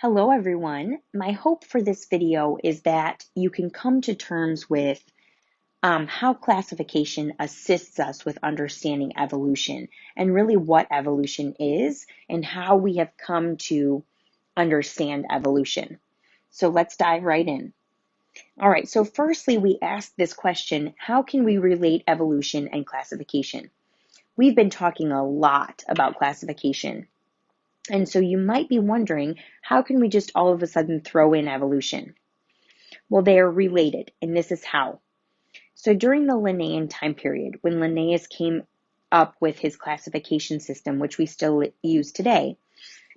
Hello everyone. My hope for this video is that you can come to terms with how classification assists us with understanding evolution and really what evolution is and how we have come to understand evolution. So let's dive right in. All right, so firstly, we asked this question, how can we relate evolution and classification? We've been talking a lot about classification. And so you might be wondering, how can we just all of a sudden throw in evolution? Well, they are related, and this is how. So during the Linnaean time period, when Linnaeus came up with his classification system, which we still use today,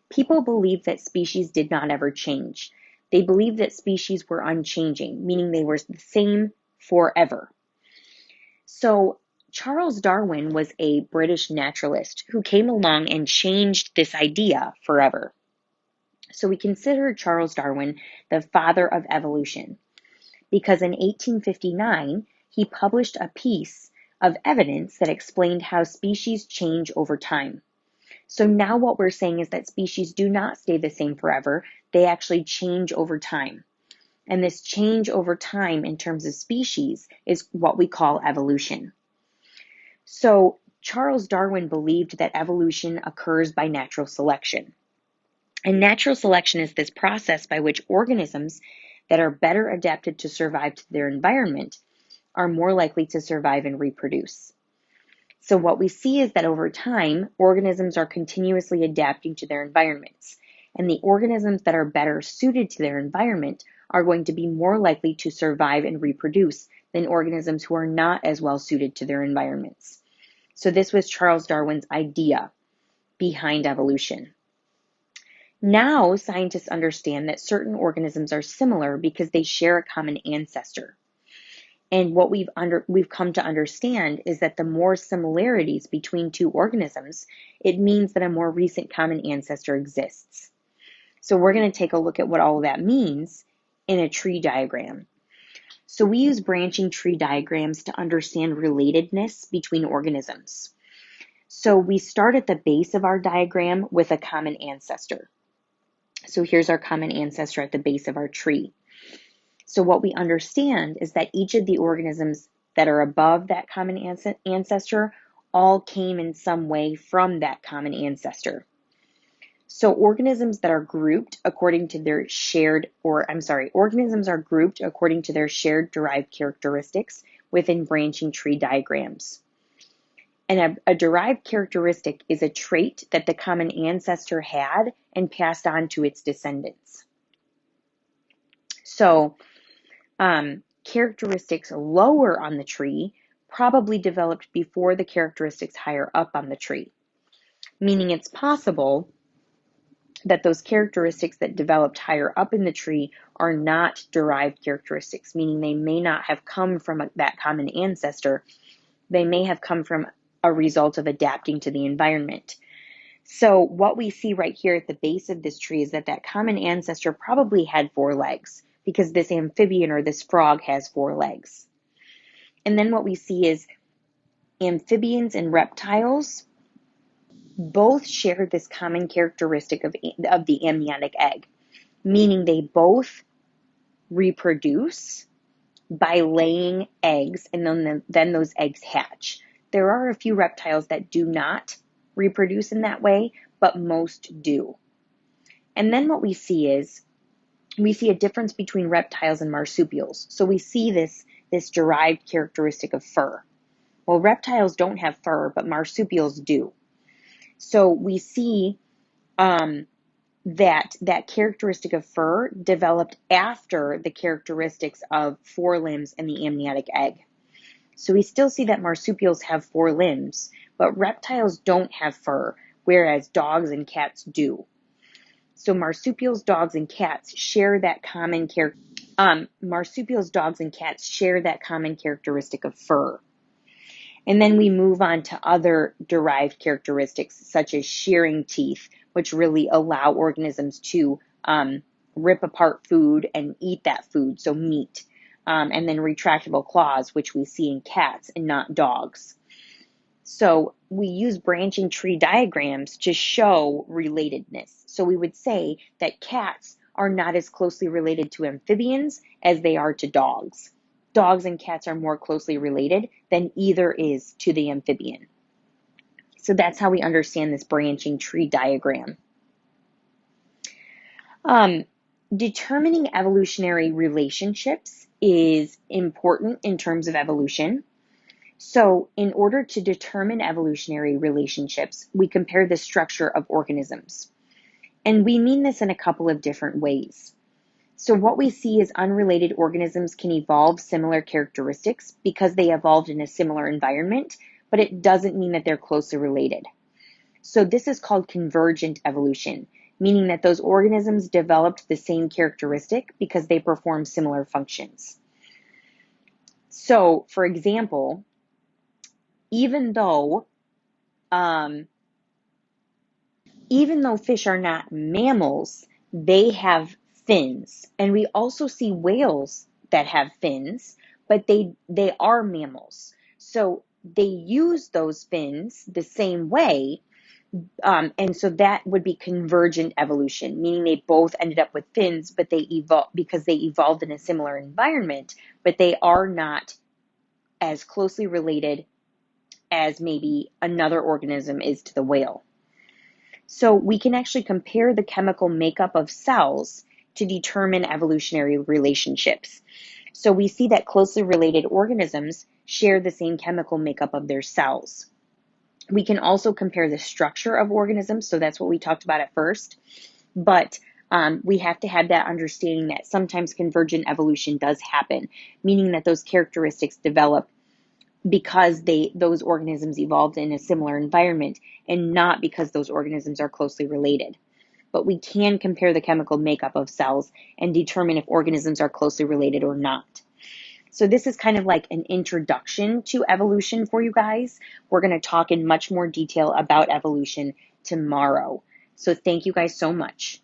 people believed that species did not ever change. They believed that species were unchanging, meaning they were the same forever. So Charles Darwin was a British naturalist who came along and changed this idea forever. So we consider Charles Darwin the father of evolution because in 1859, he published a piece of evidence that explained how species change over time. So now what we're saying is that species do not stay the same forever. They actually change over time. And this change over time in terms of species is what we call evolution. So Charles Darwin believed that evolution occurs by natural selection. And natural selection is this process by which organisms that are better adapted to survive to their environment are more likely to survive and reproduce. So what we see is that over time, organisms are continuously adapting to their environments. And the organisms that are better suited to their environment are going to be more likely to survive and reproduce than organisms who are not as well suited to their environments. So this was Charles Darwin's idea behind evolution. Now, scientists understand that certain organisms are similar because they share a common ancestor. And what we've come to understand is that the more similarities between two organisms, it means that a more recent common ancestor exists. So we're going to take a look at what all of that means in a tree diagram. So we use branching tree diagrams to understand relatedness between organisms. So we start at the base of our diagram with a common ancestor. So here's our common ancestor at the base of our tree. So what we understand is that each of the organisms that are above that common ancestor all came in some way from that common ancestor. So organisms that are grouped according to their organisms are grouped according to their shared derived characteristics within branching tree diagrams. And a derived characteristic is a trait that the common ancestor had and passed on to its descendants. So characteristics lower on the tree probably developed before the characteristics higher up on the tree, meaning it's possible that those characteristics that developed higher up in the tree are not derived characteristics, meaning they may not have come from that common ancestor. They may have come from a result of adapting to the environment. So what we see right here at the base of this tree is that that common ancestor probably had 4 legs because this amphibian or this frog has 4 legs. And then what we see is amphibians and reptiles both share this common characteristic of the amniotic egg, meaning they both reproduce by laying eggs and then those eggs hatch. There are a few reptiles that do not reproduce in that way, but most do. And then what we see is a difference between reptiles and marsupials. So we see this derived characteristic of fur. Well, reptiles don't have fur, but marsupials do. So we see that characteristic of fur developed after the characteristics of 4 limbs and the amniotic egg. So we still see that marsupials have 4 limbs, but reptiles don't have fur, whereas dogs and cats do. So marsupials, dogs, and cats share that common characteristic of fur. And then we move on to other derived characteristics, such as shearing teeth, which really allow organisms to rip apart food and eat that food, so meat. And then retractable claws, which we see in cats and not dogs. So we use branching tree diagrams to show relatedness. So we would say that cats are not as closely related to amphibians as they are to dogs. Dogs and cats are more closely related than either is to the amphibian. So that's how we understand this branching tree diagram. Determining evolutionary relationships is important in terms of evolution. So in order to determine evolutionary relationships, we compare the structure of organisms. And we mean this in a couple of different ways. So what we see is unrelated organisms can evolve similar characteristics because they evolved in a similar environment, but it doesn't mean that they're closely related. So this is called convergent evolution, meaning that those organisms developed the same characteristic because they perform similar functions. So, for example, even though fish are not mammals, they have fins. And we also see whales that have fins, but they are mammals. So they use those fins the same way. And so that would be convergent evolution, meaning they both ended up with fins, but they evolved because they evolved in a similar environment, but they are not as closely related as maybe another organism is to the whale. So we can actually compare the chemical makeup of cells to determine evolutionary relationships. So we see that closely related organisms share the same chemical makeup of their cells. We can also compare the structure of organisms, so that's what we talked about at first, but we have to have that understanding that sometimes convergent evolution does happen, meaning that those characteristics develop because those organisms evolved in a similar environment and not because those organisms are closely related. But we can compare the chemical makeup of cells and determine if organisms are closely related or not. So this is kind of like an introduction to evolution for you guys. We're going to talk in much more detail about evolution tomorrow. So thank you guys so much.